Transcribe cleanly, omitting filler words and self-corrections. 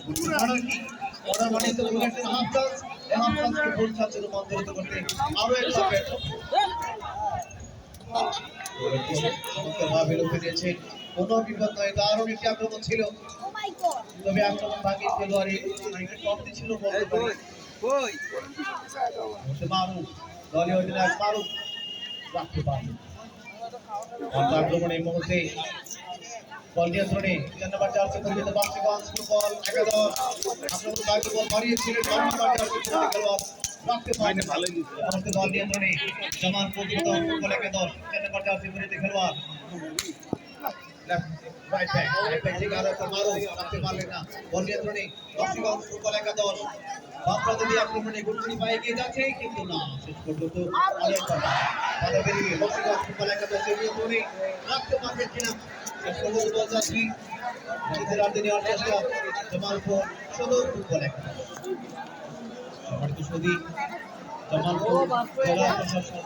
order কি order মানে তো উইকেটের হাফ টাচ এই হাফ টাচকে ফুল টাচের রূপান্তরিত করতে আরো এক উইকেট চমৎকারভাবে লক্ষ্য দিয়েছেন কোনো বিপদ নয় দারুণ একটি আক্রমণ ছিল তবে আক্রমণ ভাগের খেলোয়াড়ি একটা কমতি ছিল বলতে পারি মারুফ দলীয় অধিনায়ক মারুফ রাখতে পারেন আক্রমণ এই মুহূর্তে বল নিয়ন্ত্রণে 4 নম্বর জার্সি পরিহিত বাক্সগঞ্জ ফুটবল একাদশ আক্রমণ ভাগে বল মারিয়েছিলেন 5 নম্বর জার্সি পরিহিত খেলোয়াড় রাখতে পারেন ভালো বল নিয়ন্ত্রণে জামান পরিহিত ফুটবল একাদশ 4 নম্বর জার্সি পরিহিত খেলোয়াড় রাইট ব্যাক ঠিক আর একটা মারুফ রাখতে পারলেন না বল নিয়ন্ত্রণে বাক্সগঞ্জ ফুটবল একাদশ বাপরাতে দিয়ে আক্রমণে গুরুত্ব পায় এগিয়ে যাচ্ছে কিন্তু না শেষ পর্যন্ত আরেকটা বাধা বেরিয়ে বাক্সগঞ্জ ফুটবল একাদশের নিয়ন্ত্রণে রাখতে পারবেন কিনা সবুজ বল যাচ্ছি নিজেদের আর্ধে নেওয়ার চেষ্টা জামালপুর সদর ফুটবল একাদশ সম্মানিত সদী জামালপুর জেলা প্রশাসন